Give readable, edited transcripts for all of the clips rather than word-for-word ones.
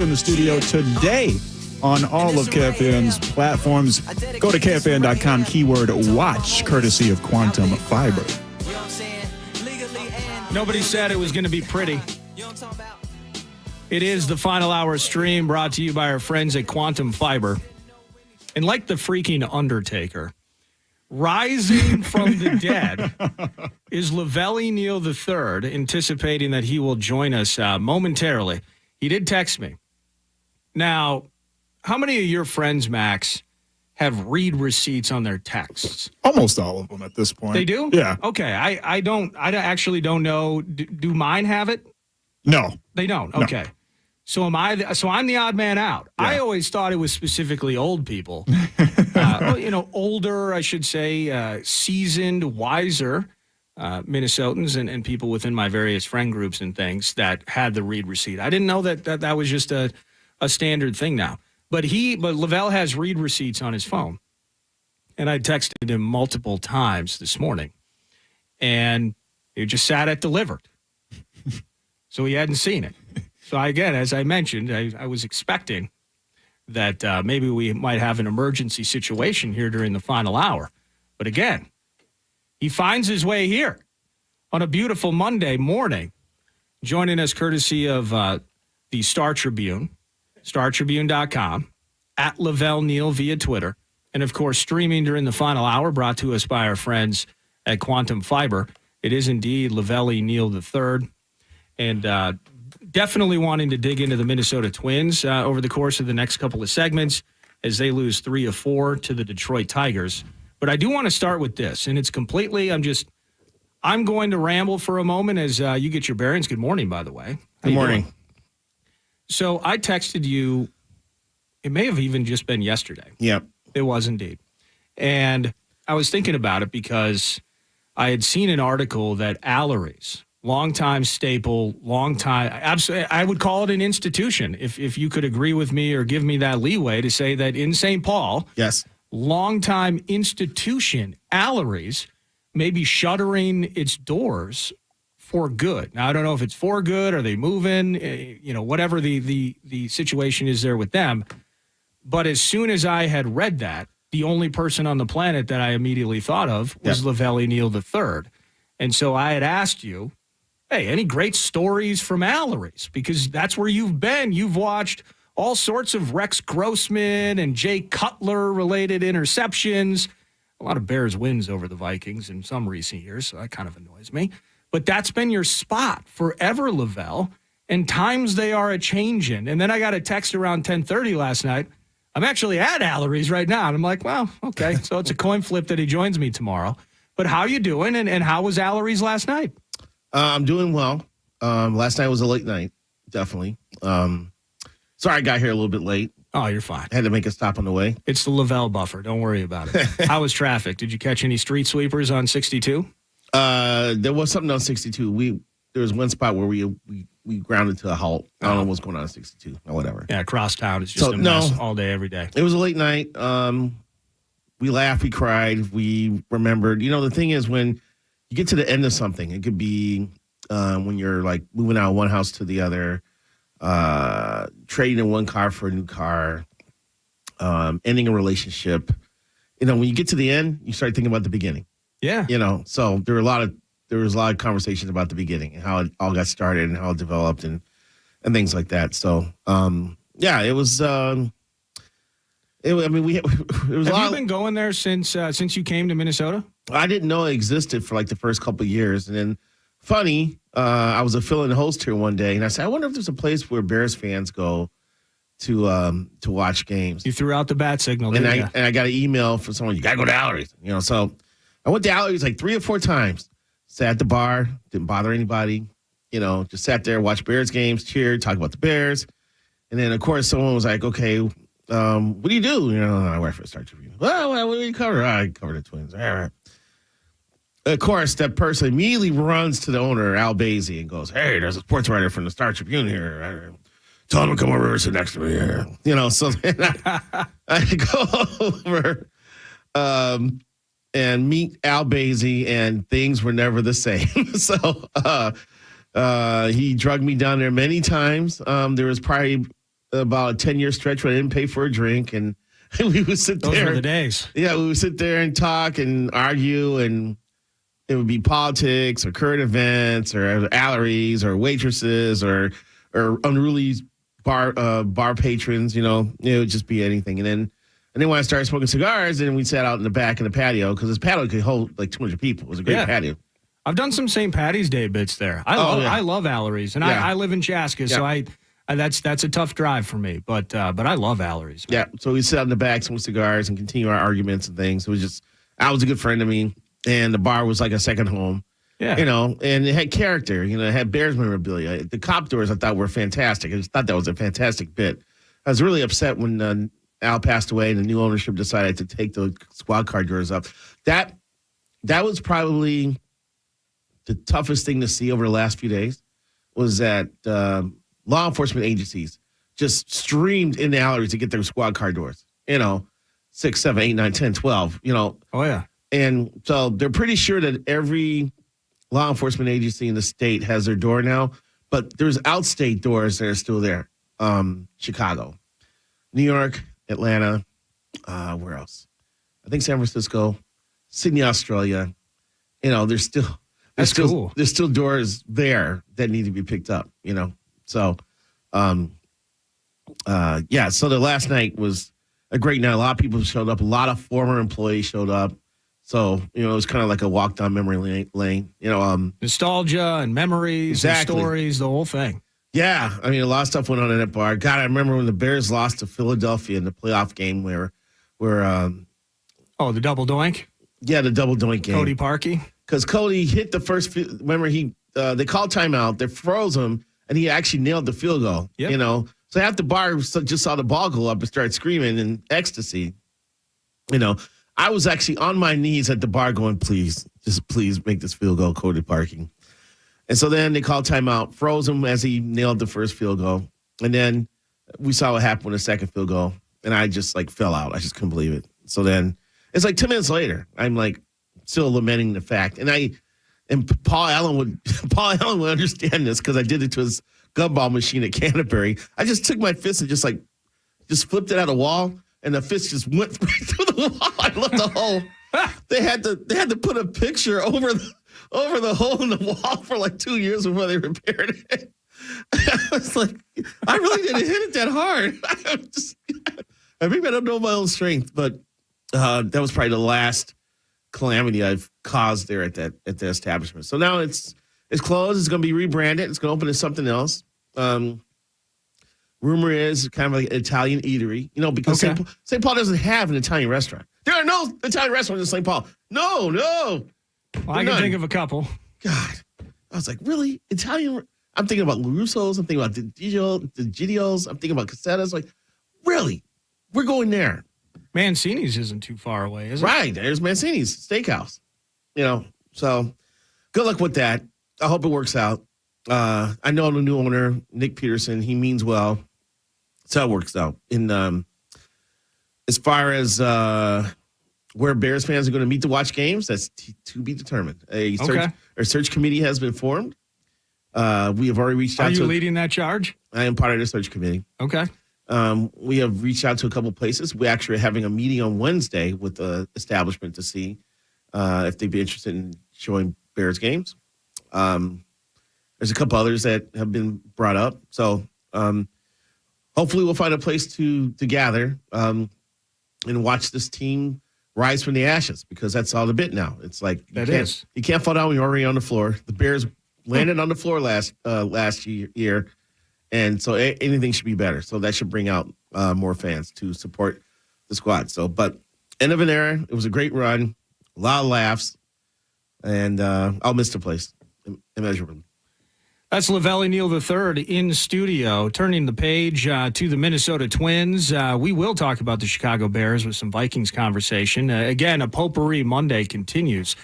in the studio today on all of KFN's platforms. Go to KFN.com, keyword watch, courtesy of Quantum Fiber. Nobody said it was going to be pretty. It is the final hour stream brought to you by our friends at Quantum Fiber. And like the freaking Undertaker, rising from the dead is Lavelle Neal III, anticipating that he will join us momentarily. He did text me. Now, how many of your friends, Max, have read receipts on their texts? Almost all of them at this point. They do? Yeah. Okay. I actually don't know. Do mine have it? No. They don't. No. Okay. So I'm the odd man out. Yeah. I always thought it was specifically old people. Older, I should say, seasoned, wiser Minnesotans and people within my various friend groups and things that had the read receipt. I didn't know that was just a standard thing now. But Lavelle has read receipts on his phone. And I texted him multiple times this morning. And it just sat at delivered. So he hadn't seen it. So again, as I mentioned, I was expecting that maybe we might have an emergency situation here during the final hour. But again, he finds his way here on a beautiful Monday morning, joining us courtesy of the Star Tribune, StarTribune.com, at Lavelle Neal via Twitter, and of course streaming during the final hour, brought to us by our friends at Quantum Fiber. It is indeed Lavelle Neal III, and definitely wanting to dig into the Minnesota Twins over the course of the next couple of segments as they lose 3 of 4 to the Detroit Tigers. But I do want to start with this, and it's completely, I'm going to ramble for a moment as you get your bearings. Good morning, by the way. Good morning. So I texted you, it may have even just been yesterday. Yep. It was indeed. And I was thinking about it because I had seen an article that Allery's, longtime staple, absolutely, I would call it an institution, if you could agree with me or give me that leeway to say that in St. Paul, yes, longtime institution, Allery's, may be shuttering its doors for good. Now, I don't know if it's for good, or they moving, whatever the situation is there with them. But as soon as I had read that, the only person on the planet that I immediately thought of was Lavelle Neal III. And so I had asked you, hey, any great stories from Allery's? Because that's where you've been. You've watched all sorts of Rex Grossman and Jay Cutler-related interceptions. A lot of Bears wins over the Vikings in some recent years, so that kind of annoys me. But that's been your spot forever, Lavelle, and times they are a-changing. And then I got a text around 10:30 last night. I'm actually at Allery's right now. And I'm like, well, okay, so it's a coin flip that he joins me tomorrow. But how you doing, and how was Allery's last night? I'm doing well. Last night was a late night, definitely. Sorry I got here a little bit late. Oh, you're fine. I had to make a stop on the way. It's the Lavelle buffer. Don't worry about it. How was traffic? Did you catch any street sweepers on 62? There was something on 62. There was one spot where we grounded to a halt. I don't know what's going on 62 or whatever. Yeah, across town is just a mess all day, every day. It was a late night. We laughed, we cried, we remembered. The thing is, when you get to the end of something, it could be when you're like moving out of one house to the other, trading in one car for a new car, ending a relationship. When you get to the end, you start thinking about the beginning. Yeah. So there was a lot of conversations about the beginning and how it all got started and how it developed and things like that. So it was. It was. Have you been going there since you came to Minnesota? I didn't know it existed for like the first couple of years, and then funny, I was a fill-in host here one day, and I said, I wonder if there's a place where Bears fans go to watch games. You threw out the bat signal, and I got an email from someone. You gotta go to Allery's, So I went to Allery's like 3 or 4 times. Sat at the bar, didn't bother anybody. Just sat there, watched Bears games, cheered, talked about the Bears, and then of course someone was like, okay. What do you do? I work for Star Tribune. Well, what do you cover? I cover the Twins. All right. Of course, that person immediately runs to the owner, Al Basie, and goes, hey, there's a sports writer from the Star Tribune here. Tell him to come over and sit next to me here. So then I go over and meet Al Basie, and things were never the same. So he drugged me down there many times. There was probably about a 10-year stretch where I didn't pay for a drink, and we would sit there. Those were the days. Yeah, we would sit there and talk and argue, and it would be politics or current events or Alleries or waitresses or unruly bar patrons. You know, it would just be anything. And then when I started smoking cigars, then we sat out in the back in the patio because this patio could hold like 200 people. It was a great patio. I've done some St. Patty's Day bits there. I love Alleries, and I live in Chaska, so that's a tough drive for me. But I love Alleries. Yeah, so we sit out in the back, smoke cigars, and continue our arguments and things. It was just, I was a good friend of me, and the bar was like a second home. Yeah, you know, and it had character. You know, it had Bears memorabilia. The cop doors I thought were fantastic. I just thought that was a fantastic bit. I was really upset when Al passed away and the new ownership decided to take the squad car doors up. That was probably the toughest thing to see over the last few days was that law enforcement agencies just streamed in the Alleries to get their squad car doors. You know, 6, 7, 8, 9, 10, 12, you know. Oh, yeah. And so they're pretty sure that every law enforcement agency in the state has their door now, but there's outstate doors that are still there. Chicago, New York, Atlanta, where else? I think San Francisco, Sydney, Australia. You know, there's still doors there that need to be picked up, you know. So so the last night was a great night. A lot of people showed up, a lot of former employees showed up. So, you know, it was kind of like a walk down memory lane, you know. Nostalgia and memories and stories, the whole thing. Yeah. I mean, a lot of stuff went on in that bar. God, I remember when the Bears lost to Philadelphia in the playoff game where the double doink? Yeah, the double doink game. Cody Parkey? Because Cody hit the first, remember, they called timeout, they froze him, and he actually nailed the field goal, you know. So half the bar just saw the ball go up and started screaming in ecstasy, you know. I was actually on my knees at the bar going, please make this field goal, Cody Parkey. And so then they called timeout, froze him as he nailed the first field goal. And then we saw what happened with the second field goal. And I just like fell out. I just couldn't believe it. So then it's like 10 minutes later, I'm like still lamenting the fact. And Paul Allen would understand this because I did it to his gumball machine at Canterbury. I just took my fist and just flipped it at a wall. And the fist just went right through the wall. I left a hole. They had to put a picture over the hole in the wall for like 2 years before they repaired it. I was like, I really didn't hit it that hard. I maybe I don't know my own strength, but that was probably the last calamity I've caused there at the establishment. So now it's closed. It's going to be rebranded. It's going to open as something else. Rumor is kind of like an Italian eatery, you know, because St. Paul doesn't have an Italian restaurant. There are no Italian restaurants in St. Paul. No. Well, I can think of a couple. God. I was like, really? Italian? I'm thinking about Russo's. I'm thinking about the Gidios. I'm thinking about Cassetta's. Like, really? We're going there. Mancini's isn't too far away, is it? Right. There's Mancini's Steakhouse. You know, so good luck with that. I hope it works out. I know the new owner, Nick Peterson, he means well. So it works out. As far as where Bears fans are going to meet to watch games, that's to be determined. A search committee has been formed. We have already reached out to... Are you leading that charge? I am part of the search committee. Okay. We have reached out to a couple places. We're actually having a meeting on Wednesday with the establishment to see if they'd be interested in showing Bears games. There's a couple others that have been brought up. So hopefully we'll find a place to gather and watch this team rise from the ashes, because that's all the bit now. It's like you can't fall down when you're already on the floor. The Bears landed on the floor last year, and so anything should be better. So that should bring out more fans to support the squad. So, but end of an era. It was a great run, a lot of laughs, and I'll miss the place immeasurably. That's Lavelle Neal III in studio, turning the page to the Minnesota Twins. We will talk about the Chicago Bears with some Vikings conversation. Again, a potpourri Monday continues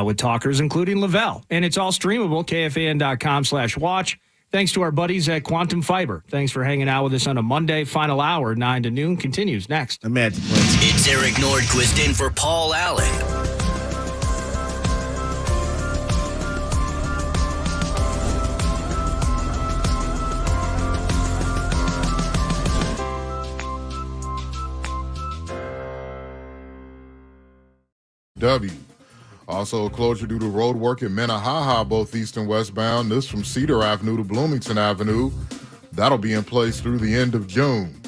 with talkers, including Lavelle. And it's all streamable, KFAN.com/watch. Thanks to our buddies at Quantum Fiber. Thanks for hanging out with us on a Monday. Final hour, 9 to noon, continues next. I'm at the Twins. It's Eric Nordquist in for Paul Allen. W. Also, a closure due to road work in Minnehaha, both east and westbound. This from Cedar Avenue to Bloomington Avenue. That'll be in place through the end of June.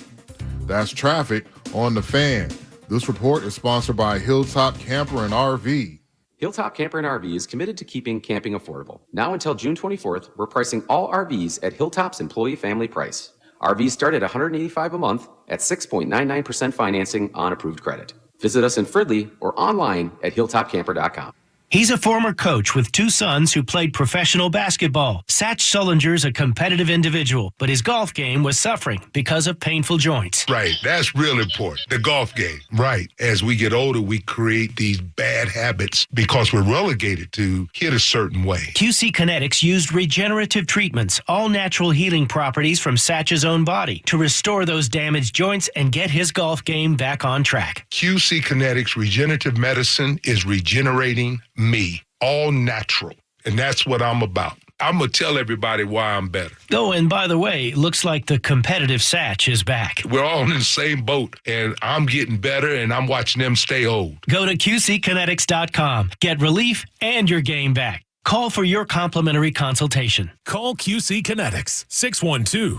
That's traffic on the Fan. This report is sponsored by Hilltop Camper and RV. Hilltop Camper and RV is committed to keeping camping affordable. Now until June 24th, we're pricing all RVs at Hilltop's employee family price. RVs start at $185 a month at 6.99% financing on approved credit. Visit us in Fridley or online at hilltopcamper.com. He's a former coach with 2 sons who played professional basketball. Satch Sullinger's a competitive individual, but his golf game was suffering because of painful joints. Right, that's real important, the golf game. Right, as we get older, we create these bad habits because we're relegated to hit a certain way. QC Kinetics used regenerative treatments, all natural healing properties from Satch's own body, to restore those damaged joints and get his golf game back on track. QC Kinetics Regenerative Medicine is regenerating me, all natural. And that's what I'm about. I'm going to tell everybody why I'm better. Oh, and by the way, looks like the competitive Satch is back. We're all in the same boat, and I'm getting better, and I'm watching them stay old. Go to QCkinetics.com. Get relief and your game back. Call for your complimentary consultation. Call QC Kinetics,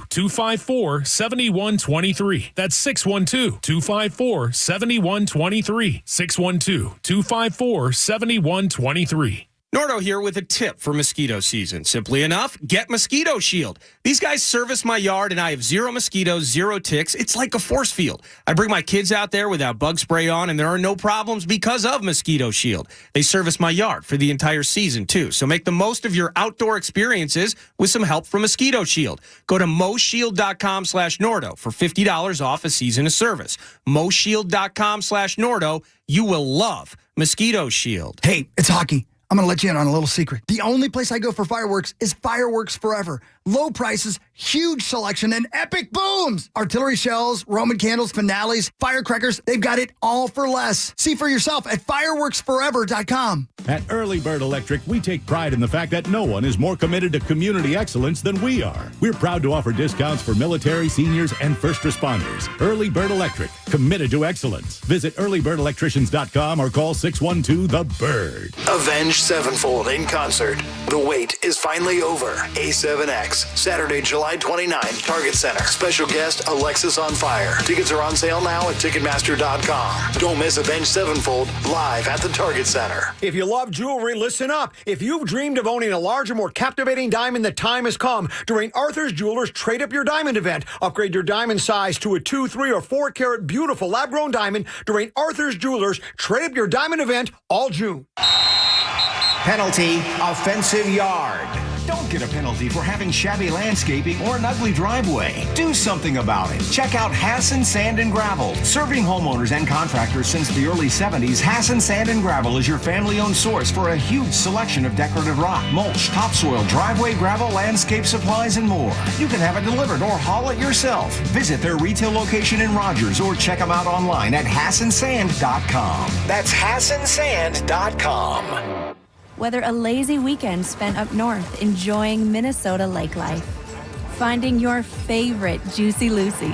612-254-7123. That's 612-254-7123. 612-254-7123. Nordo here with a tip for mosquito season. Simply enough, get Mosquito Shield. These guys service my yard, and I have 0 mosquitoes, 0 ticks. It's like a force field. I bring my kids out there without bug spray on, and there are no problems because of Mosquito Shield. They service my yard for the entire season, too. So make the most of your outdoor experiences with some help from Mosquito Shield. Go to moshield.com/Nordo for $50 off a season of service. moshield.com/Nordo. You will love Mosquito Shield. Hey, it's hockey. I'm going to let you in on a little secret. The only place I go for fireworks is Fireworks Forever. Low prices, huge selection, and epic booms. Artillery shells, Roman candles, finales, firecrackers, they've got it all for less. See for yourself at fireworksforever.com. At Early Bird Electric, we take pride in the fact that no one is more committed to community excellence than we are. We're proud to offer discounts for military, seniors, and first responders. Early Bird Electric, committed to excellence. Visit earlybirdelectricians.com or call 612-THE-BIRD. Avenged Sevenfold in concert. The wait is finally over. A7X, Saturday, July 29, Target Center. Special guest, Alexis on Fire. Tickets are on sale now at Ticketmaster.com. Don't miss Avenged Sevenfold live at the Target Center. If you love jewelry, listen up. If you've dreamed of owning a larger, more captivating diamond, the time has come. During Arthur's Jewelers Trade Up Your Diamond event, upgrade your diamond size to a 2, 3, or 4 carat beautiful lab-grown diamond during Arthur's Jewelers Trade Up Your Diamond event all June. Penalty, offensive yard. Don't get a penalty for having shabby landscaping or an ugly driveway. Do something about it. Check out Hassan Sand and Gravel. Serving homeowners and contractors since the early 70s, Hassan Sand and Gravel is your family-owned source for a huge selection of decorative rock, mulch, topsoil, driveway gravel, landscape supplies, and more. You can have it delivered or haul it yourself. Visit their retail location in Rogers or check them out online at HassanSand.com. That's HassanSand.com. Whether a lazy weekend spent up north enjoying Minnesota lake life, finding your favorite Juicy Lucy,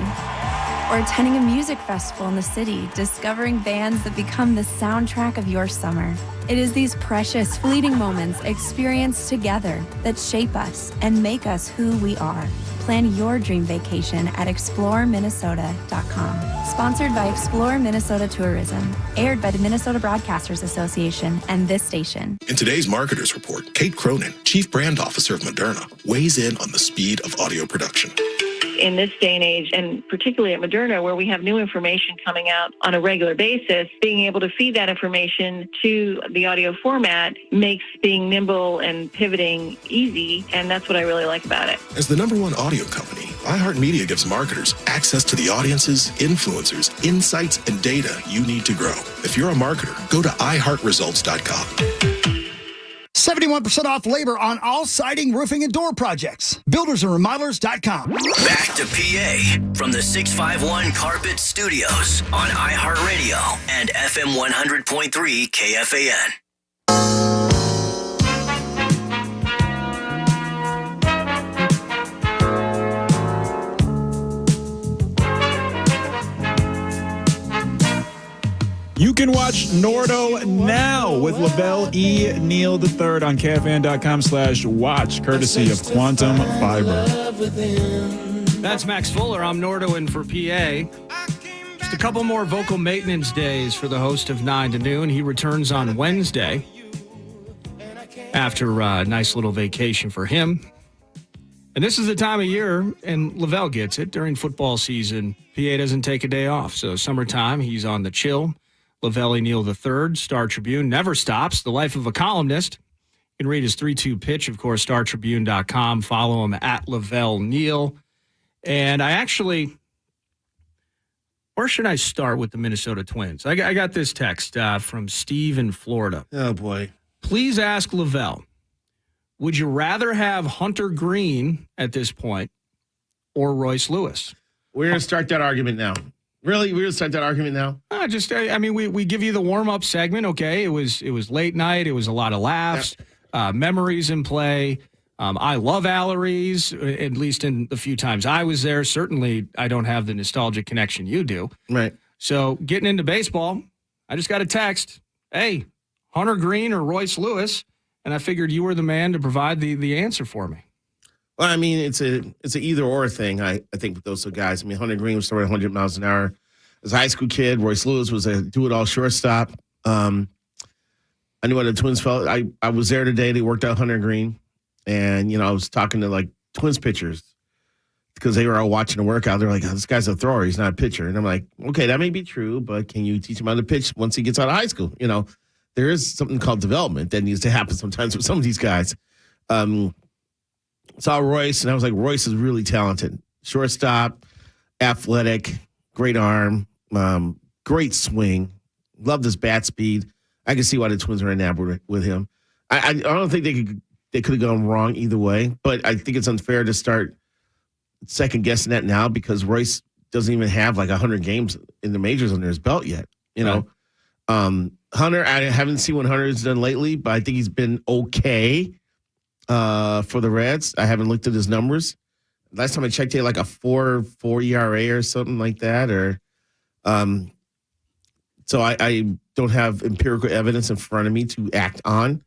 or attending a music festival in the city, discovering bands that become the soundtrack of your summer. It is these precious, fleeting moments experienced together that shape us and make us who we are. Plan your dream vacation at exploreminnesota.com. Sponsored by Explore Minnesota Tourism. Aired by the Minnesota Broadcasters Association and this station. In today's Marketers Report, Kate Cronin, Chief Brand Officer of Moderna, weighs in on the speed of audio production. In this day and age, and particularly at Moderna, where we have new information coming out on a regular basis, being able to feed that information to the audio format makes being nimble and pivoting easy, and that's what I really like about it. As the #1 audio company, iHeartMedia gives marketers access to the audiences, influencers, insights, and data you need to grow. If you're a marketer, go to iHeartResults.com. 71% off labor on all siding, roofing, and door projects. Buildersandremodelers.com. Back to PA from the 651 Carpet Studios on iHeartRadio and FM 100.3 KFAN. You can watch Nordo now with Lavelle E. Neal III on KFAN.com/watch, courtesy of Quantum Fiber. That's Max Fuller. I'm Nordo in for PA. Just a couple more vocal maintenance days for the host of 9 to Noon. He returns on Wednesday after a nice little vacation for him. And this is the time of year, and Lavelle gets it, during football season, PA doesn't take a day off. So summertime, he's on the chill. Lavelle Neal III, Star Tribune, never stops. The life of a columnist. You can read his 3-2 pitch, of course, StarTribune.com. Follow him at Lavelle Neal. And I actually, where should I start with the Minnesota Twins? I got this text from Steve in Florida. Oh, boy. Please ask Lavelle, would you rather have Hunter Green at this point or Royce Lewis? We're going to start that argument now. Really? We're going to start that argument now? We give you the warm-up segment, okay? It was late night. It was a lot of laughs, memories in play. I love Allery's, at least in the few times I was there. Certainly, I don't have the nostalgic connection you do. Right. So, getting into baseball, I just got a text. Hey, Hunter Green or Royce Lewis? And I figured you were the man to provide the answer for me. Well, I mean, it's an either-or thing, I think, with those two guys. I mean, Hunter Green was throwing 100 miles an hour as a high school kid. Royce Lewis was a do-it-all shortstop. I knew what the Twins felt. I was there today. They worked out Hunter Green. And, I was talking to, like, Twins pitchers because they were all watching the workout. They're like, oh, this guy's a thrower. He's not a pitcher. And I'm like, okay, that may be true, but can you teach him how to pitch once he gets out of high school? There is something called development that needs to happen sometimes with some of these guys. Saw Royce, and I was like, Royce is really talented. Shortstop, athletic, great arm, great swing. Loved his bat speed. I can see why the Twins are enamored with him. I don't think they could have gone wrong either way, but I think it's unfair to start second-guessing that now because Royce doesn't even have like 100 games in the majors under his belt yet, Hunter, I haven't seen what Hunter has done lately, but I think he's been okay for the Reds. I haven't looked at his numbers. Last time I checked, he had like a 4.4 ERA or something like that. So I don't have empirical evidence in front of me to act on.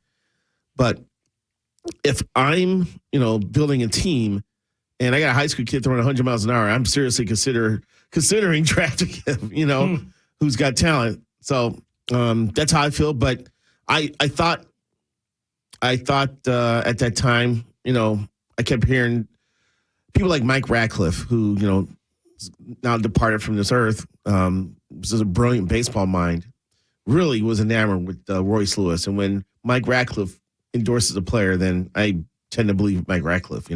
But if I'm, building a team and I got a high school kid throwing 100 miles an hour, I'm seriously considering drafting him, who's got talent. So that's how I feel. But I thought at that time, I kept hearing people like Mike Ratcliffe, who, now departed from this earth, was a brilliant baseball mind, really was enamored with Royce Lewis. And when Mike Ratcliffe endorses a player, then I tend to believe Mike Ratcliffe,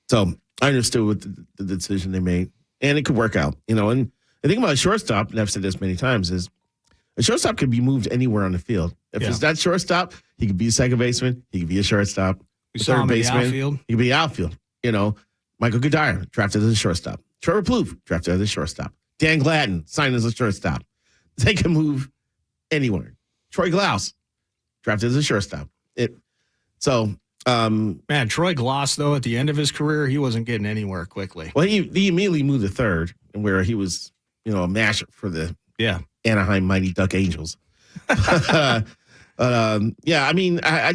So I understood what the decision they made. And it could work out, And the thing about a shortstop, and I've said this many times, is a shortstop can be moved anywhere on the field. If it's not shortstop, he could be a second baseman. He could be a shortstop. We saw him in the outfield. He could be outfield. Michael Goodire, drafted as a shortstop. Trevor Plouffe, drafted as a shortstop. Dan Gladden, signed as a shortstop. They can move anywhere. Troy Glaus, drafted as a shortstop. Man, Troy Glaus, though, at the end of his career, he wasn't getting anywhere quickly. Well, he immediately moved to third, where he was, a masher for the Anaheim Mighty Duck Angels. I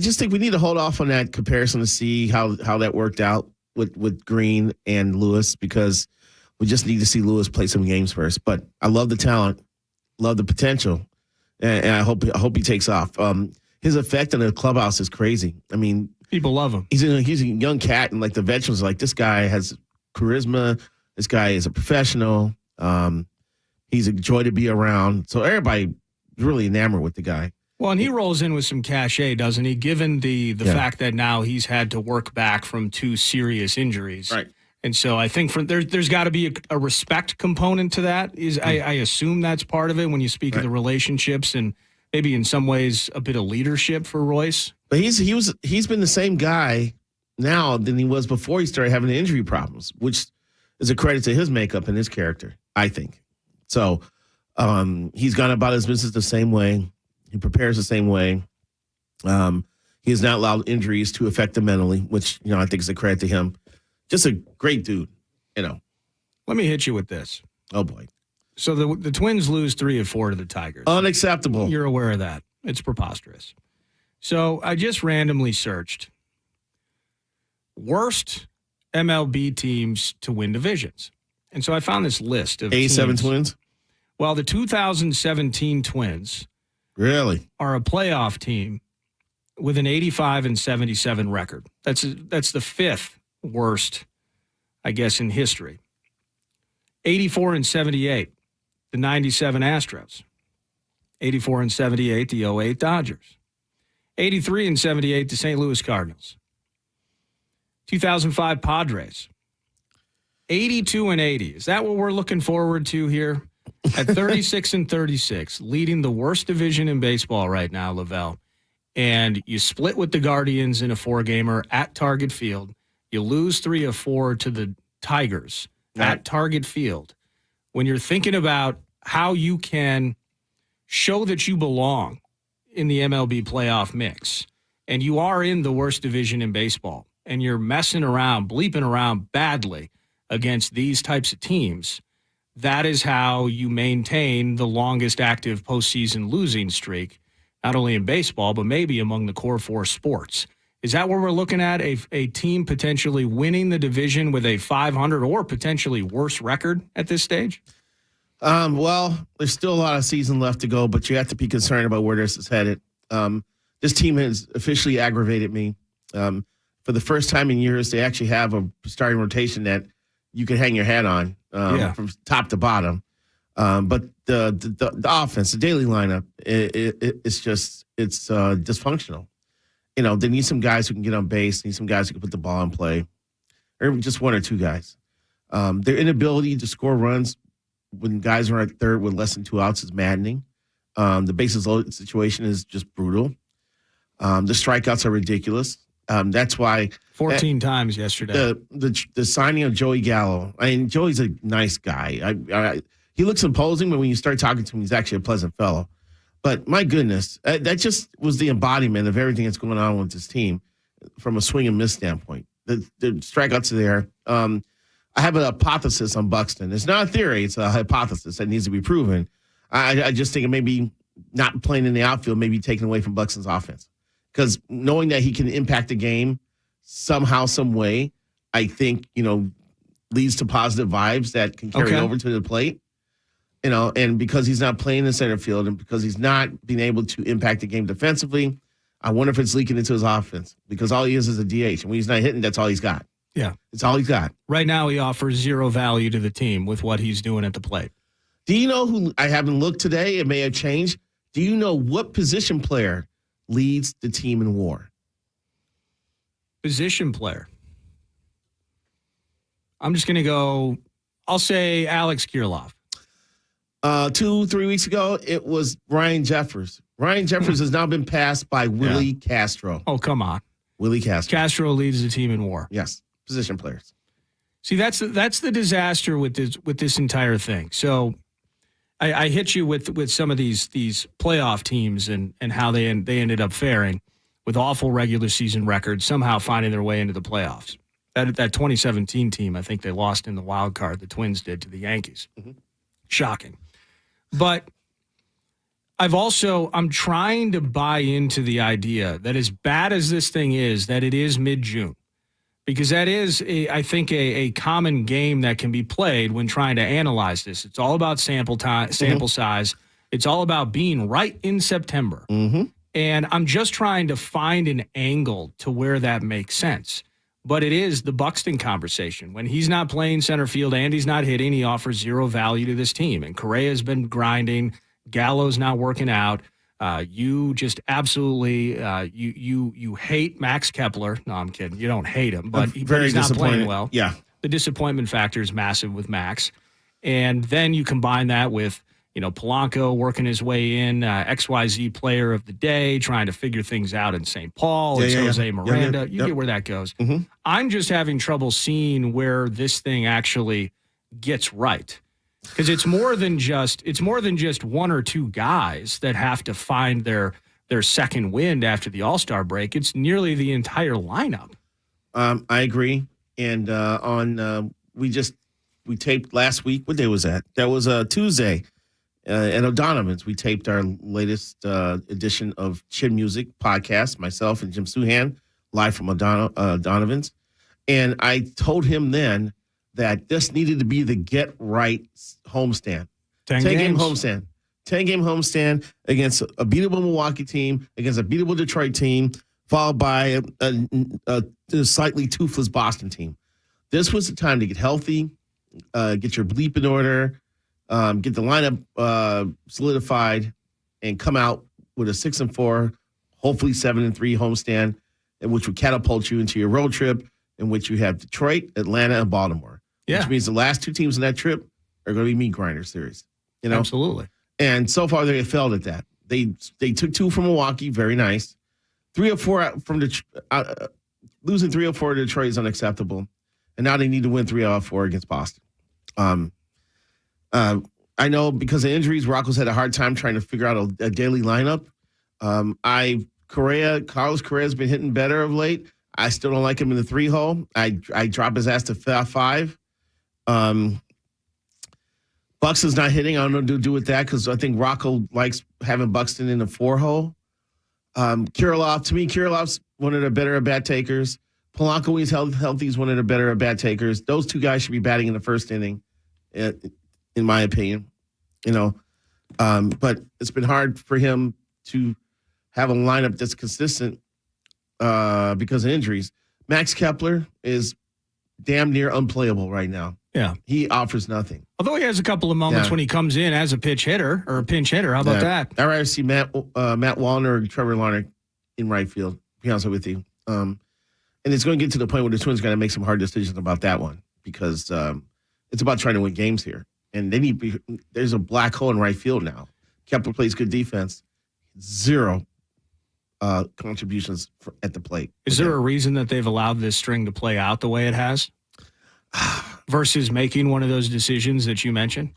just think we need to hold off on that comparison to see how that worked out with Green and Lewis, because we just need to see Lewis play some games first. But I love the talent, love the potential, and I hope he takes off. His effect on the clubhouse is crazy. I mean, people love him. He's a young cat, and like the veterans are like, this guy has charisma. This guy is a professional. He's a joy to be around. So everybody is really enamored with the guy. Well, and he rolls in with some cachet, doesn't he? Given the fact that now he's had to work back from 2 serious injuries. Right. And so I think there's got to be a respect component to that. I assume that's part of it when you speak of the relationships and maybe in some ways a bit of leadership for Royce. But he's been the same guy now than he was before he started having the injury problems, which is a credit to his makeup and his character, I think. So he's gone about his business the same way. He prepares the same way. He has not allowed injuries to affect him mentally, which, I think is a credit to him. Just a great dude, Let me hit you with this. Oh, boy. So the Twins lose 3 of 4 to the Tigers. Unacceptable. You're aware of that. It's preposterous. So I just randomly searched worst MLB teams to win divisions. And so I found this list of A7 teams. Twins? Well, the 2017 Twins Really? are a playoff team with an 85-77 record. That's the 5th worst, I guess, in history. 84-78, the 97 Astros. 84-78, the 08 Dodgers. 83-78, the St. Louis Cardinals. 2005 Padres. 82-80. Is that what we're looking forward to here? At 36-36, leading the worst division in baseball right now, Lavelle. And you split with the Guardians in a 4-gamer at Target Field. You lose 3 of 4 to the Tigers at Target Field. When you're thinking about how you can show that you belong in the MLB playoff mix, and you are in the worst division in baseball, and you're messing around, bleeping around badly against these types of teams, that is how you maintain the longest active postseason losing streak, not only in baseball, but maybe among the core 4 sports. Is that what we're looking at? A team potentially winning the division with a 500 or potentially worse record at this stage? Well, there's still a lot of season left to go, but you have to be concerned about where this is headed. This team has officially aggravated me. For the first time in years, they actually have a starting rotation that you can hang your hat on from top to bottom. But the offense, the daily lineup, it's dysfunctional. You know, they need some guys who can get on base, need some guys who can put the ball in play, or just 1 or 2 guys. Their inability to score runs when guys are at third with less than 2 outs is maddening. The bases loaded situation is just brutal. The strikeouts are ridiculous. That's why 14 times yesterday. The signing of Joey Gallo. I mean, Joey's a nice guy. He looks imposing, but when you start talking to him, he's actually a pleasant fellow. But my goodness, that just was the embodiment of everything that's going on with this team from a swing and miss standpoint. The strikeouts are there. I have an hypothesis on Buxton. It's not a theory. It's a hypothesis that needs to be proven. I just think it maybe not playing in the outfield may be taken away from Buxton's offense. Because knowing that he can impact the game somehow, some way, I think, leads to positive vibes that can carry over to the plate. And because he's not playing in center field and because he's not being able to impact the game defensively, I wonder if it's leaking into his offense because all he is a DH. And when he's not hitting, that's all he's got. Yeah. It's all he's got. Right now, he offers 0 value to the team with what he's doing at the plate. Do you know who, I haven't looked today, it may have changed. Do you know what position player leads the team in WAR? Position player. I'm just going to go, I'll say Alex Kirilloff. 2-3 weeks ago, it was Ryan Jeffers. Ryan Jeffers has now been passed by Willie Castro. Oh, come on. Willie Castro. Castro leads the team in WAR. Yes, position players. See, that's the disaster with this entire thing. So I hit you with some of these playoff teams and how they ended up faring with awful regular season records, somehow finding their way into the playoffs. That 2017 team, I think they lost in the wild card. The Twins did to the Yankees. Mm-hmm. Shocking. But I'm trying to buy into the idea that as bad as this thing is, that it is mid-June. Because that is, I think, a common game that can be played when trying to analyze this. It's all about sample size. It's all about being right in September. Mm-hmm. And I'm just trying to find an angle to where that makes sense. But it is the Buxton conversation. When he's not playing center field and he's not hitting, he offers 0 value to this team. And Correa's been grinding. Gallo's not working out. You just absolutely you hate Max Kepler. No, I'm kidding. You don't hate him, but he's not playing well. Yeah. The disappointment factor is massive with Max. And then you combine that with, Polanco working his way in, XYZ player of the day, trying to figure things out in St. Paul. It's Jose Miranda. You get where that goes. Mm-hmm. I'm just having trouble seeing where this thing actually gets right. Because it's more than just 1 or 2 guys that have to find their second wind after the All-Star break. It's nearly the entire lineup. I agree. And we taped last week. What day was that? That was Tuesday. At O'Donovan's, we taped our latest edition of Chin Music podcast, myself and Jim Suhan, live from O'Donovan's. And I told him then that this needed to be the get right homestand. 10-game homestand. 10-game homestand against a beatable Milwaukee team, against a beatable Detroit team, followed by a slightly toothless Boston team. This was the time to get healthy, get your bleep in order, get the lineup solidified, and come out with a 6-4, hopefully 7-3 homestand, which would catapult you into your road trip, in which you have Detroit, Atlanta, and Baltimore. Yeah. Which means the last two teams in that trip are going to be meat grinder series. Absolutely. And so far they have failed at that. They took 2 from Milwaukee, very nice. 3 or 4 from losing 3 or 4 to Detroit is unacceptable. And now they need to win 3 out of 4 against Boston. I know because of injuries, Rocco's had a hard time trying to figure out a daily lineup. Carlos Correa's been hitting better of late. I still don't like him in the 3-hole. I drop his ass to 5. Buxton's not hitting. I don't know what to do with that because I think Rocco likes having Buxton in the 4-hole. Kirilov's one of the better at-bat takers. Polanco, when he's healthy, is one of the better at-bat takers. Those 2 guys should be batting in the first inning, in my opinion. But it's been hard for him to have a lineup that's consistent because of injuries. Max Kepler is damn near unplayable right now. Yeah. He offers nothing. Although he has a couple of moments when he comes in as a pitch hitter or a pinch hitter. How about that? I'd rather see Matt Wallner or Trevor Larnach in right field, to be honest with you. And it's going to get to the point where the Twins got to make some hard decisions about that one because it's about trying to win games here. And there's a black hole in right field now. Kepler plays good defense. 0 contributions at the plate. Is there a reason that they've allowed this string to play out the way it has versus making one of those decisions that you mentioned?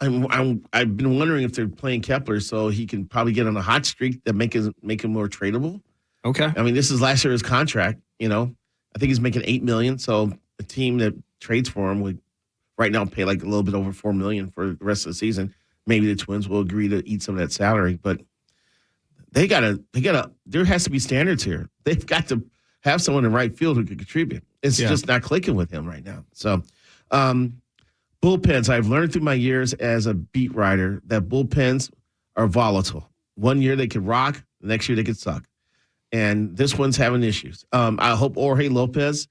I've been wondering if they're playing Kepler so he can probably get on a hot streak that make him more tradable. Okay. I mean, this is last year's contract. I think he's making $8 million. So a team that trades for him would right now pay like a little bit over $4 million for the rest of the season. Maybe the Twins will agree to eat some of that salary, but there has to be standards here. They've got to have someone in right field who could contribute. It's just not clicking with him right now. So, bullpens, I've learned through my years as a beat writer that bullpens are volatile. One year they could rock, the next year they could suck. And this one's having issues. I hope Jorge Lopez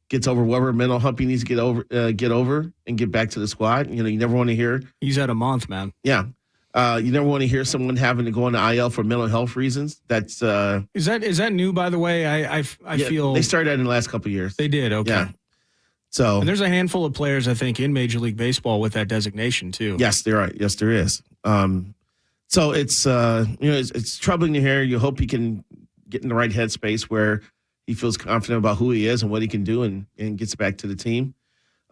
gets over whatever mental hump he needs to get over and get back to the squad. You never want to hear. He's at a month, man. Yeah. You never want to hear someone having to go on the IL for mental health reasons. That's is that new, by the way? I feel they started that in the last couple of years. They did. Okay. Yeah. So and there's a handful of players I think in Major League Baseball with that designation too. Yes, there are. Yes, there is. So it's it's troubling to hear. You hope he can get in the right headspace where he feels confident about who he is and what he can do and gets back to the team.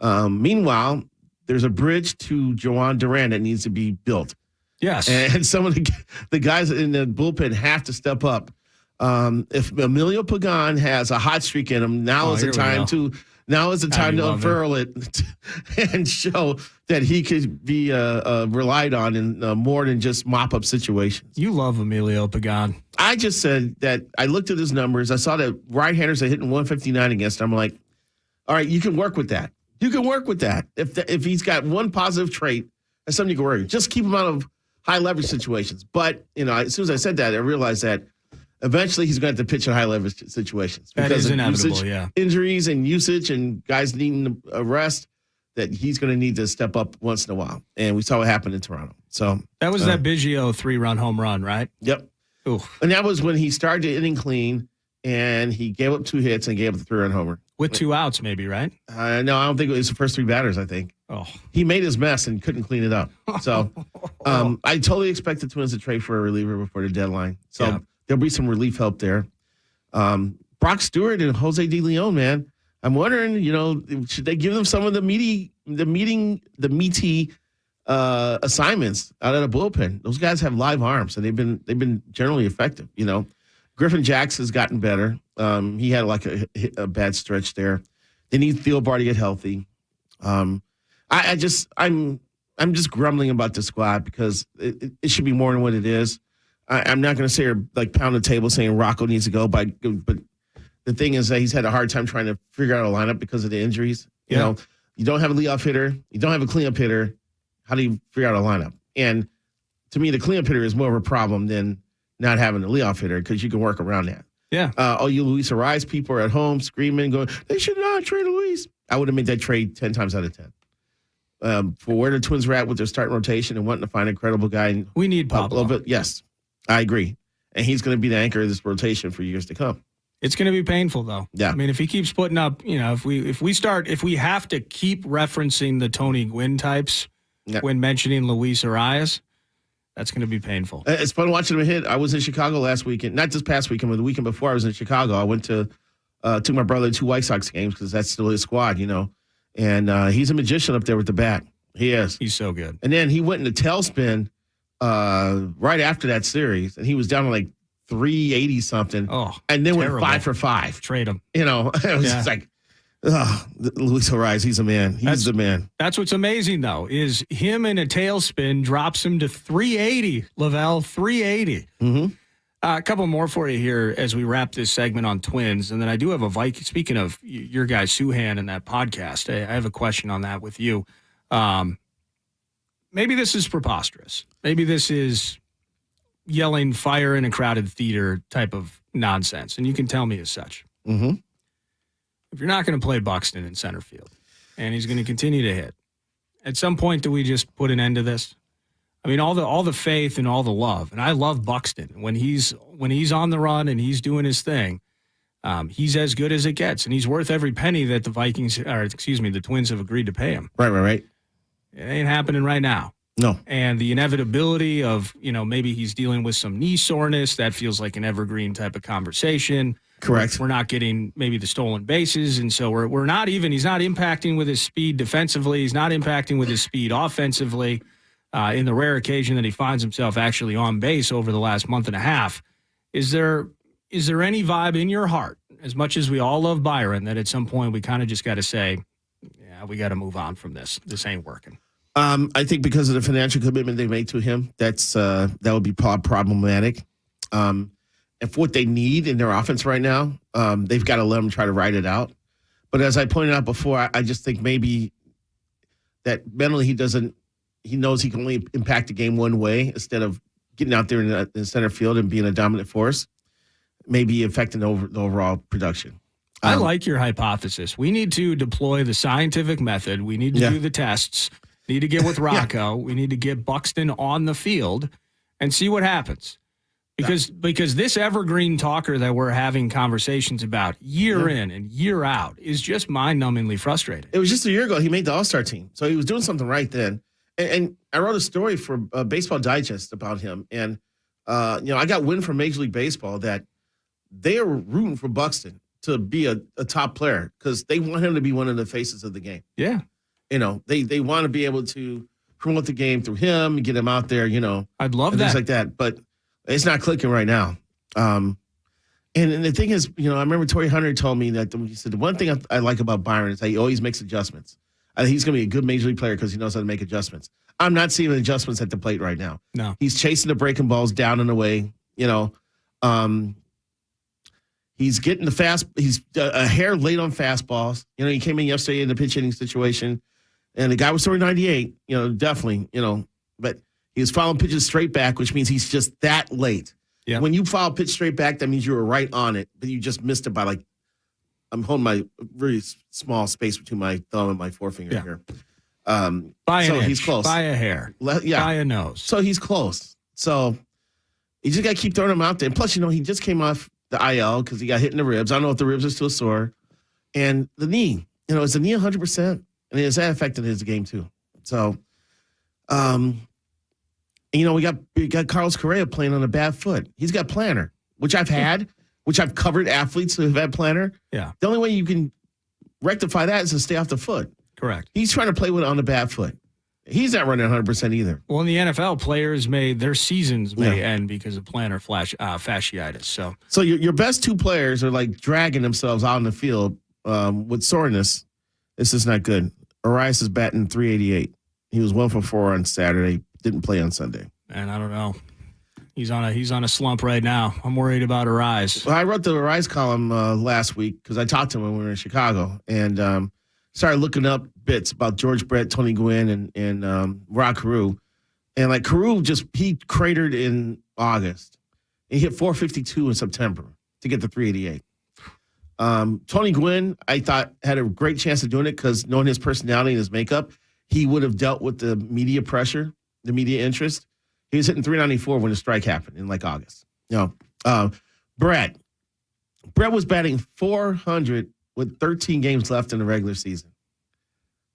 Meanwhile, there's a bridge to Joan Duran that needs to be built. Yes. And some of the guys in the bullpen have to step up. If Emilio Pagan has a hot streak in him, now is the time to unfurl it and show that he could be relied on in more than just mop up situations. You love Emilio Pagan. I just said that I looked at his numbers. I saw that right-handers are hitting 159 against him. I'm like, all right, you can work with that. You can work with that. If he's got one positive trait, that's something you can work with. Just keep him out of high leverage situations. But, as soon as I said that, I realized that eventually he's going to have to pitch in high leverage situations. That is inevitable, Injuries and usage and guys needing a rest, that he's going to need to step up once in a while. And we saw what happened in Toronto. So that was that Biggio 3-run home run, right? Yep. Ooh. And that was when he started the inning clean and he gave up 2 hits and gave up the 3-run homer. With 2 outs, maybe, right? No, I don't think it was the first 3 batters, I think. Oh. He made his mess and couldn't clean it up. So I totally expect the Twins to trade for a reliever before the deadline. So there'll be some relief help there. Brock Stewart and Jose De Leon, man. I'm wondering, should they give them some of the meaty assignments out of the bullpen? Those guys have live arms, and they've been generally effective. Griffin Jax has gotten better. He had like a bad stretch there. They need Thielbar to get healthy. I'm just grumbling about the squad because it should be more than what it is. I'm not going to sit here like pound the table saying Rocco needs to go, but the thing is that he's had a hard time trying to figure out a lineup because of the injuries. You know, you don't have a leadoff hitter, you don't have a cleanup hitter. How do you figure out a lineup? And to me, the cleanup hitter is more of a problem than not having a leadoff hitter because you can work around that. Yeah. You Luis Ariz people are at home screaming, going, they should not trade Luis. I would have made that trade 10 times out of 10. For where the Twins were at with their starting rotation and wanting to find a credible guy. We need Pablo. Yes, I agree. And he's going to be the anchor of this rotation for years to come. It's going to be painful, though. Yeah. I mean, if he keeps putting up, if we have to keep referencing the Tony Gwynn types when mentioning Luis Ariz, that's going to be painful. It's fun watching him hit. I was in Chicago last weekend, not this past weekend, but the weekend before I was in Chicago. I went to took my brother to 2 White Sox games because that's still his squad, And he's a magician up there with the bat. He is. He's so good. And then he went into tailspin right after that series, and he was down to like 380 something. Oh, and then terrible. went 5 for 5. Trade him. It was just like, Luis Ariz, he's a man. He's the man. That's what's amazing, though, is him in a tailspin drops him to 380. Lavelle, 380. Mm-hmm. A couple more for you here as we wrap this segment on Twins. And then I do have a Viking. Speaking of your guy, Suhan, in that podcast, I have a question on that with you. Maybe this is preposterous. Maybe this is yelling fire in a crowded theater type of nonsense. And you can tell me as such. Mm-hmm. If you're not going to play Buxton in center field and he's going to continue to hit, at some point do we just put an end to this? I mean, all the faith and all the love, and I love Buxton. When he's on the run and he's doing his thing, he's as good as it gets, and he's worth every penny that the Twins have agreed to pay him. Right. It ain't happening right now. No. And the inevitability of, maybe he's dealing with some knee soreness, that feels like an evergreen type of conversation. Correct. We're not getting maybe the stolen bases, and so we're not even. He's not impacting with his speed defensively. He's not impacting with his speed offensively. In the rare occasion that he finds himself actually on base over the last month and a half, is there any vibe in your heart, as much as we all love Byron, that at some point we kind of just got to say, yeah, we got to move on from this. This ain't working. I think because of the financial commitment they made to him, that would be problematic. And for what they need in their offense right now, they've got to let him try to ride it out. But as I pointed out before, I just think maybe that mentally he knows he can only impact the game one way instead of getting out there in the center field and being a dominant force, maybe affecting the overall production. I like your hypothesis. We need to deploy the scientific method. We need to do the tests. Need to get with Rocco. We need to get Buxton on the field and see what happens. Because this evergreen talker that we're having conversations about year in and year out is just mind-numbingly frustrating. It was just a year ago he made the All-Star team, so he was doing something right then. And I wrote a story for Baseball Digest about him, and I got wind from Major League Baseball that they are rooting for Buxton to be a top player because they want him to be one of the faces of the game. Yeah. They want to be able to promote the game through him, get him out there, I'd love and that. things like that. But it's not clicking right now. And the thing is, I remember Torrey Hunter told me that he said the one thing I like about Byron is that he always makes adjustments. I think he's going to be a good major league player because he knows how to make adjustments. I'm not seeing adjustments at the plate right now. No. He's chasing the breaking balls down and away. He's getting he's a hair late on fastballs. He came in yesterday in the pitch hitting situation, and the guy was throwing 98, definitely, but he was fouling pitches straight back, which means he's just that late. Yeah. When you foul pitch straight back, that means you were right on it, but you just missed it by I'm holding my very small space between my thumb and my forefinger here. By an inch, he's close. by a hair, by a nose. So he's close. So you just got to keep throwing him out there. And plus, he just came off the IL because he got hit in the ribs. I don't know if the ribs are still sore. And the knee, is the knee 100%? And has that affected his game too? So, we got Carlos Correa playing on a bad foot. He's got plantar, which I've had, which I've covered athletes who have had plantar. Yeah. The only way you can rectify that is to stay off the foot. Correct. He's trying to play on a bad foot. He's not running 100% either. Well, in the NFL, players their seasons may end because of plantar fasciitis. So your best two players are dragging themselves out in the field with soreness. This is not good. Arias is batting 388. He was 1 for 4 on Saturday. Didn't play on Sunday. And I don't know. He's on a slump right now. I'm worried about Arias. Well, I wrote the Arias column last week because I talked to him when we were in Chicago and started looking up bits about George Brett, Tony Gwynn, and Rod Carew. And like Carew he cratered in August. He hit 452 in September to get the 388. Tony Gwynn, I thought, had a great chance of doing it because knowing his personality and his makeup, he would have dealt with the media pressure, the media interest. He was hitting 394 when the strike happened in like August. Brett was batting 400 with 13 games left in the regular season.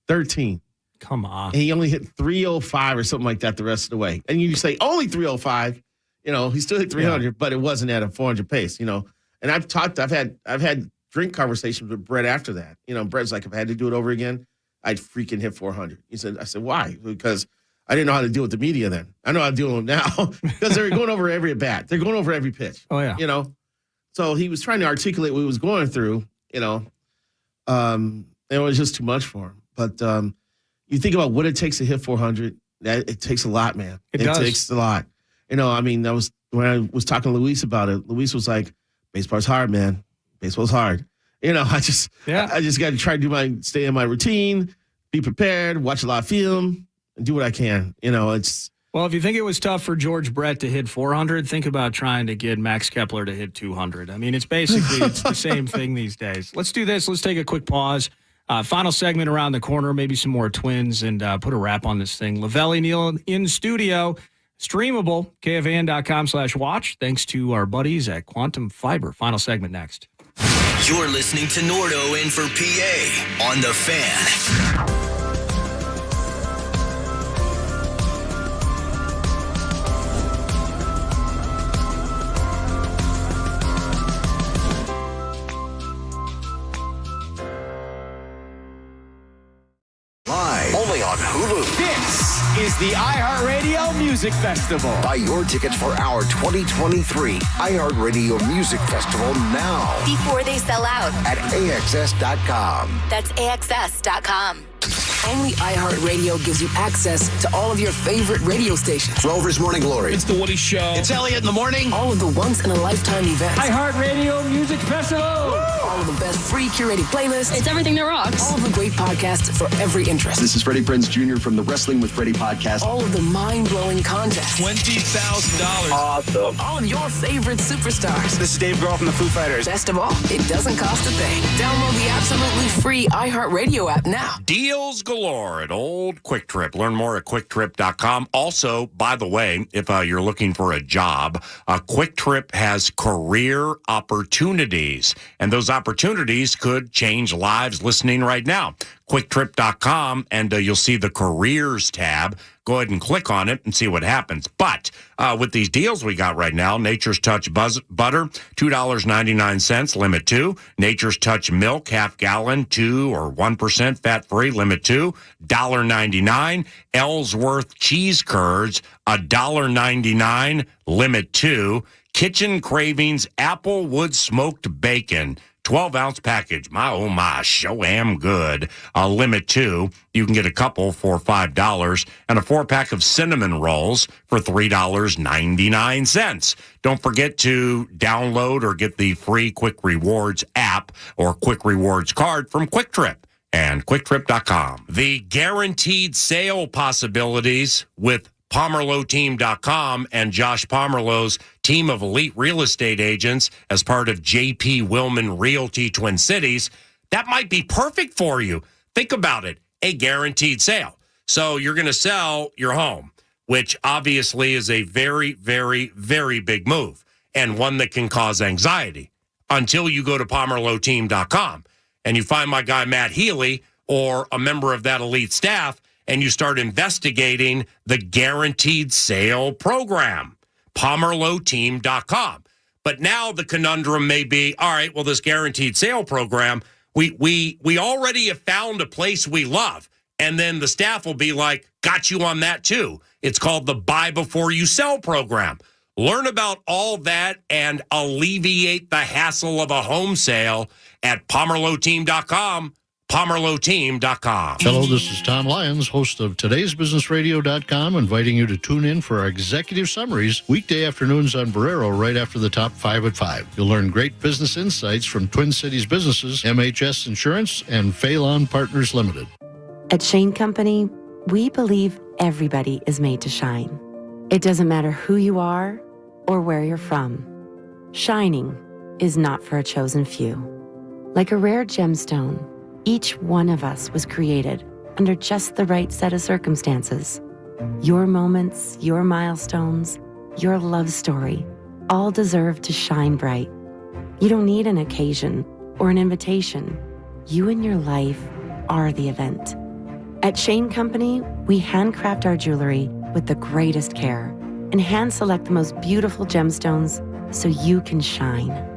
13. Come on. And he only hit 305 or something like that the rest of the way. And you say only 305, he still hit 300, but it wasn't at a 400 pace, And I've had drink conversations with Brett after that. Brett's like, if I had to do it over again, I'd freaking hit 400. I said, why? Because I didn't know how to deal with the media then. I know how to deal with them now because they're going over every at bat. They're going over every pitch. Oh, yeah. So he was trying to articulate what he was going through, and it was just too much for him. But you think about what it takes to hit 400. It takes a lot, man. It does. Takes a lot. When I was talking to Luis about it, Luis was like, baseball's hard, man. Baseball's hard. I just got to try to stay in my routine, be prepared, watch a lot of film, and do what I can. Well, if you think it was tough for George Brett to hit 400, think about trying to get Max Kepler to hit 200. I mean, it's the same thing these days. Let's do this. Let's take a quick pause. Final segment around the corner, maybe some more Twins, and put a wrap on this thing. Lavelle, Neal in studio. Streamable, KFAN.com/watch. Thanks to our buddies at Quantum Fiber. Final segment next. You're listening to Nordo in for PA on The Fan. Live. Only on Hulu. This is the iHeartRadio Music Festival. Buy your tickets for our 2023 iHeartRadio Music Festival now. Before they sell out. At AXS.com. That's AXS.com. Only iHeartRadio gives you access to all of your favorite radio stations. Rover's Morning Glory. It's The Woody Show. It's Elliot in the Morning. All of the once-in-a-lifetime events. iHeartRadio Music Festival. All of the best free curated playlists. It's everything that rocks. All of the great podcasts for every interest. This is Freddie Prinze Jr. from the Wrestling with Freddie podcast. All of the mind-blowing contests. $20,000. Awesome. All of your favorite superstars. This is Dave Grohl from the Foo Fighters. Best of all, it doesn't cost a thing. Download the absolutely free iHeartRadio app now. Deals galore at Old Quick Trip. Learn more at QuickTrip.com. Also, by the way, if you're looking for a job, Quick Trip has career opportunities, and those opportunities could change lives listening right now. QuickTrip.com, and you'll see the careers tab. Go ahead and click on it and see what happens. But with these deals we got right now, Nature's Touch butter, $2.99, limit 2. Nature's Touch milk, half gallon, 2 or 1% fat-free, limit 2, $1.99. Ellsworth cheese curds, $1.99, limit 2. Kitchen Cravings Applewood smoked bacon, 12-ounce package. My, show am good. Limit 2. You can get a couple for $5 and a 4-pack of cinnamon rolls for $3.99. Don't forget to download or get the free Quick Rewards app or Quick Rewards card from Quick Trip and QuickTrip.com. The guaranteed sale possibilities with PomerlowTeam.com and Josh Pomerlow's team of elite real estate agents as part of J.P. Willman Realty Twin Cities, that might be perfect for you. Think about it, a guaranteed sale. So you're going to sell your home, which obviously is a very, very, very big move and one that can cause anxiety until you go to PomerlowTeam.com and you find my guy Matt Healy or a member of that elite staff and you start investigating the guaranteed sale program, PomerlowTeam.com. But now the conundrum may be, all right, well, this guaranteed sale program, we already have found a place we love. And then the staff will be like, got you on that too. It's called the Buy Before You Sell program. Learn about all that and alleviate the hassle of a home sale at PomerlowTeam.com. PomerleauTeam.com. Hello, this is Tom Lyons, host of Today'sBusinessRadio.com, inviting you to tune in for our executive summaries weekday afternoons on Barrero right after the top 5 at 5. You'll learn great business insights from Twin Cities businesses, MHS Insurance, and Phelan Partners Limited. At Shane Company, we believe everybody is made to shine. It doesn't matter who you are or where you're from. Shining is not for a chosen few. Like a rare gemstone, each one of us was created under just the right set of circumstances. Your moments, your milestones, your love story, all deserve to shine bright. You don't need an occasion or an invitation. You and your life are the event. At Shane Company, we handcraft our jewelry with the greatest care and hand select the most beautiful gemstones so you can shine.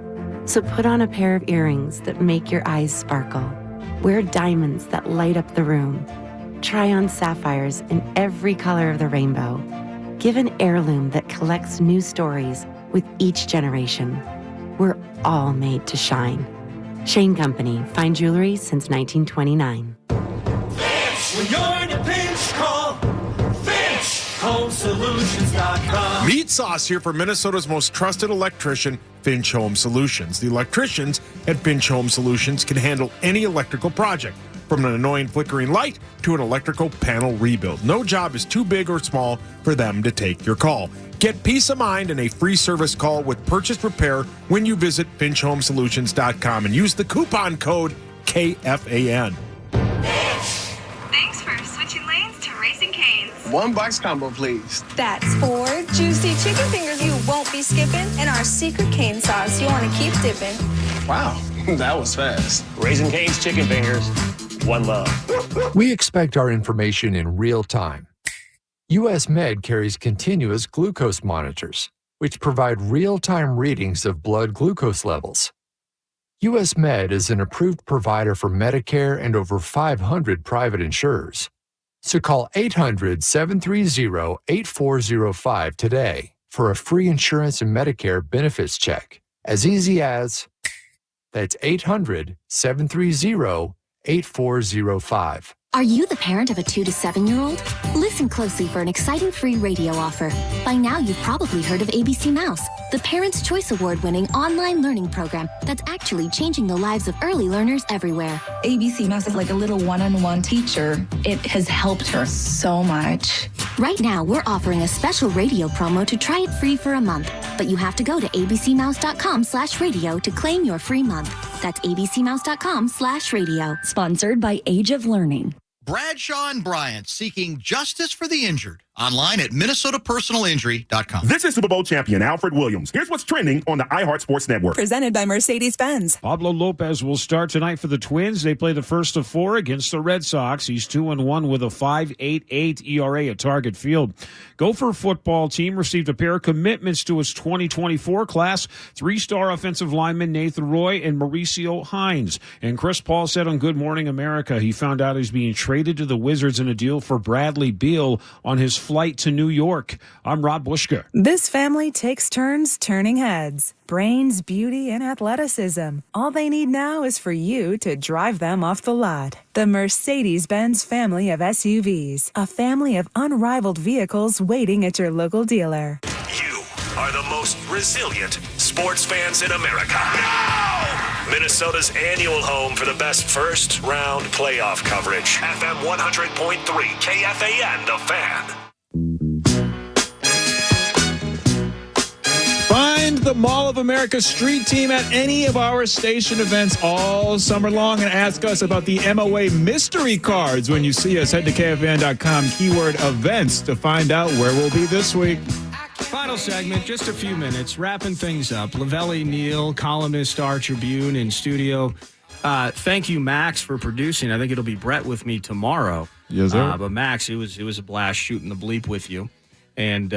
So put on a pair of earrings that make your eyes sparkle. Wear diamonds that light up the room. Try on sapphires in every color of the rainbow. Give an heirloom that collects new stories with each generation. We're all made to shine. Shane Company, fine jewelry since 1929. When you're in a pinch, call Finch. HomeSolutions.com. Meat Sauce here for Minnesota's most trusted electrician, Finch Home Solutions. The electricians at Finch Home Solutions can handle any electrical project, from an annoying flickering light to an electrical panel rebuild. No job is too big or small for them to take your call. Get peace of mind and a free service call with purchase repair when you visit FinchHomeSolutions.com and use the coupon code KFAN. Thanks for switching lanes to Raising Cane's. One box combo, please. That's 4 juicy chicken fingers you won't be skipping, and our secret cane sauce you want to keep dipping. Wow, that was fast. Raising Cane's chicken fingers. One love. We expect our information in real time. US Med carries continuous glucose monitors, which provide real-time readings of blood glucose levels. US Med is an approved provider for Medicare and over 500 private insurers. So call 800-730-8405 today for a free insurance and Medicare benefits check. As easy as, that's 800-730-8405. Are you the parent of a 2 to 7-year-old? Listen closely for an exciting free radio offer. By now, you've probably heard of ABC Mouse, the Parents' Choice Award-winning online learning program that's actually changing the lives of early learners everywhere. ABC Mouse is like a little one-on-one teacher. It has helped her so much. Right now, we're offering a special radio promo to try it free for a month, but you have to go to abcmouse.com/radio to claim your free month. That's abcmouse.com/radio. Sponsored by Age of Learning. Bradshaw and Bryant seeking justice for the injured. Online at MinnesotaPersonalInjury.com. This is Super Bowl champion Alfred Williams. Here's what's trending on the iHeart Sports Network. Presented by Mercedes-Benz. Pablo Lopez will start tonight for the Twins. They play the first of 4 against the Red Sox. He's 2-1 with a 5.88 ERA at Target Field. Gopher football team received a pair of commitments to its 2024 class. 3-star offensive lineman Nathan Roy and Mauricio Hines. And Chris Paul said on Good Morning America he found out he's being traded to the Wizards in a deal for Bradley Beal on his flight to New York. I'm Rob Bushka. This family takes turns turning heads. Brains, beauty, and athleticism. All they need now is for you to drive them off the lot. The Mercedes-Benz family of SUVs. A family of unrivaled vehicles waiting at your local dealer. You are the most resilient sports fans in America. No! Minnesota's annual home for the best first-round playoff coverage. FM 100.3 KFAN, The Fan. Find the Mall of America street team at any of our station events all summer long and ask us about the MOA mystery cards when you see us. Head to KFAN.com, keyword events to find out where we'll be this week. Final segment, just a few minutes, wrapping things up. Lavelle, Neal, columnist, Star Tribune in studio. Thank you, Max, for producing. I think it'll be Brett with me tomorrow. Yes, sir. But Max, it was a blast shooting the bleep with you and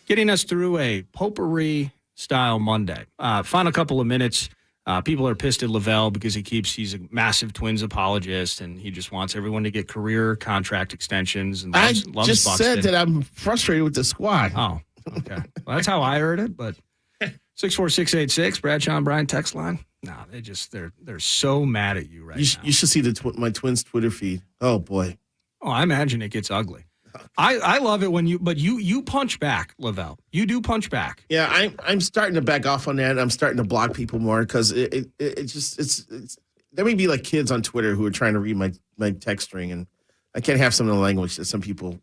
getting us through a potpourri-style Monday. Final couple of minutes. People are pissed at Lavelle because he's a massive Twins apologist, and he just wants everyone to get career contract extensions. And loves I just Buxton. said that I'm frustrated with the squad. Oh, okay. Well, that's how I heard it, but 64686, Bradshaw and Brian text line. No, they're so mad at you right now. You should see my Twins Twitter feed. Oh boy. Oh, I imagine it gets ugly. I love it when you punch back, Lavelle. You do punch back. Yeah, I'm starting to back off on that. I'm starting to block people more because it's there may be like kids on Twitter who are trying to read my text string, and I can't have some of the language that some people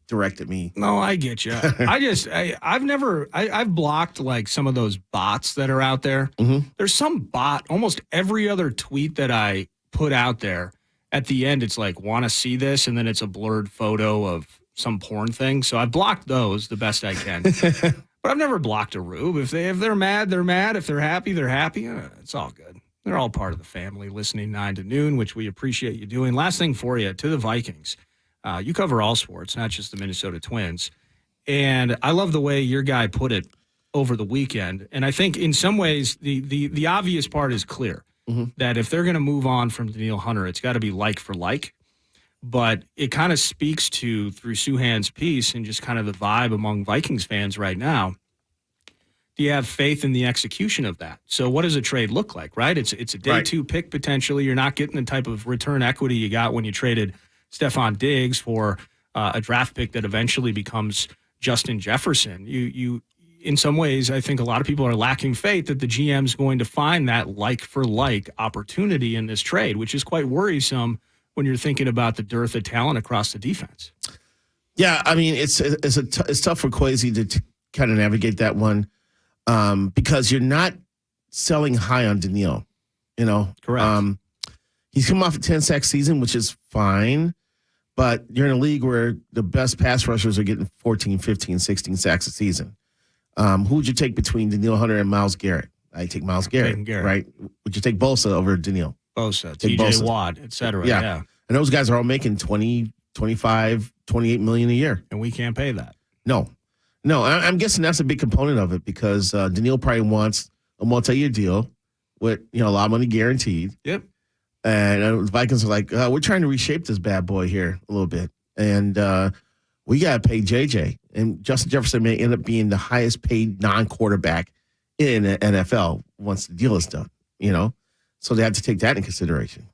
direct at me. No, I get you. I've blocked like some of those bots that are out there. Mm-hmm. There's some bot, almost every other tweet that I put out there, at the end, it's like, want to see this? And then it's a blurred photo of some porn thing. So I blocked those the best I can. But I've never blocked a rube. If they're mad, they're mad. If they're happy, they're happy. It's all good. They're all part of the family, listening 9 to noon, which we appreciate you doing. Last thing for you, to the Vikings. You cover all sports, not just the Minnesota Twins. And I love the way your guy put it over the weekend. And I think in some ways, the obvious part is clear. Mm-hmm. That if they're going to move on from Neal Hunter, it's got to be like for like. But it kind of speaks to, through Suhan's piece and just kind of the vibe among Vikings fans right now, do you have faith in the execution of that? So what does a trade look like, right? It's a day 2 pick potentially. You're not getting the type of return equity you got when you traded Stephon Diggs for a draft pick that eventually becomes Justin Jefferson. You in some ways, I think a lot of people are lacking faith that the GM's going to find that like-for-like opportunity in this trade, which is quite worrisome when you're thinking about the dearth of talent across the defense. Yeah, I mean, it's tough for Kwesi to kind of navigate that one because you're not selling high on Neal, you know? Correct. He's come off a 10-sack season, which is fine, but you're in a league where the best pass rushers are getting 14, 15, 16 sacks a season. Who would you take between Neal Hunter and Myles Garrett? I take Myles Garrett, right? Would you take Bosa over Neal? Bosa, TJ Watt, et cetera. Yeah. And those guys are all making 20, 25, 28 million a year. And we can't pay that. No. I'm guessing that's a big component of it because Neal probably wants a multi-year deal with a lot of money guaranteed. Yep. And the Vikings are like, we're trying to reshape this bad boy here a little bit. And we got to pay JJ. And Justin Jefferson may end up being the highest paid non-quarterback in the NFL once the deal is done, So they have to take that in consideration.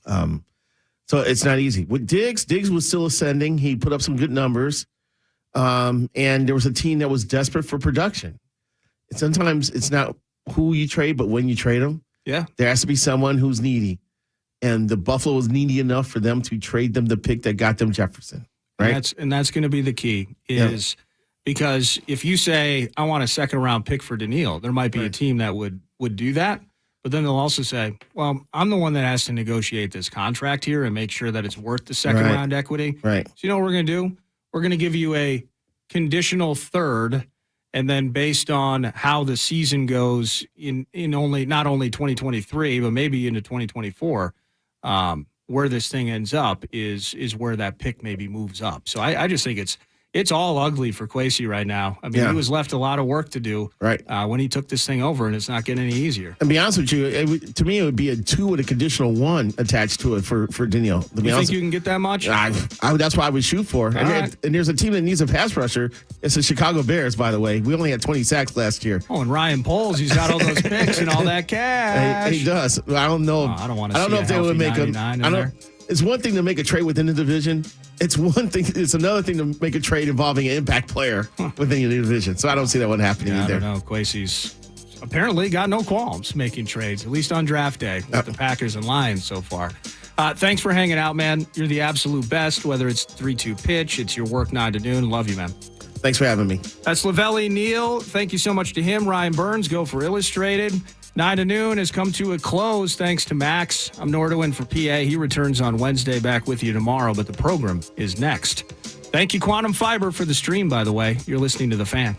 So it's not easy. With Diggs was still ascending. He put up some good numbers. And there was a team that was desperate for production. Sometimes it's not who you trade, but when you trade them. Yeah. There has to be someone who's needy. And the Buffalo was needy enough for them to trade them the pick that got them Jefferson. Right. And that's going to be the key because if you say, I want a second-round pick for Neal, there might be a team that would do that. But then they'll also say, well, I'm the one that has to negotiate this contract here and make sure that it's worth the second-round equity. Right. So you know what we're going to do? We're going to give you a conditional third, and then based on how the season goes in not only 2023, but maybe into 2024, where this thing ends up is where that pick maybe moves up. So I just think it's all ugly for Kwesi right now. I mean, he was left a lot of work to do when he took this thing over, and it's not getting any easier. And be honest with you, to me, it would be a 2 with a conditional 1 attached to it for Neal. You think you can get that much? That's what I would shoot for. And there's a team that needs a pass rusher. It's the Chicago Bears, by the way. We only had 20 sacks last year. Oh, and Ryan Poles, he's got all those picks and all that cash. He does. I don't know. I don't want to. I don't know if they would make It's one thing to make a trade within the division. It's another thing to make a trade involving an impact player within the division. So I don't see that one happening either. I don't know. Kwesi's apparently got no qualms making trades, at least on draft day with the Packers and Lions so far. Thanks for hanging out, man. You're the absolute best, whether it's 3-2 pitch, it's your work 9 to noon. Love you, man. Thanks for having me. That's Lavelle Neal. Thank you so much to him. Ryan Burns, go for Illustrated. 9 to noon has come to a close thanks to Max. I'm Nordo in for PA. He returns on Wednesday, back with you tomorrow, but the program is next. Thank you, Quantum Fiber, for the stream, by the way. You're listening to The Fan.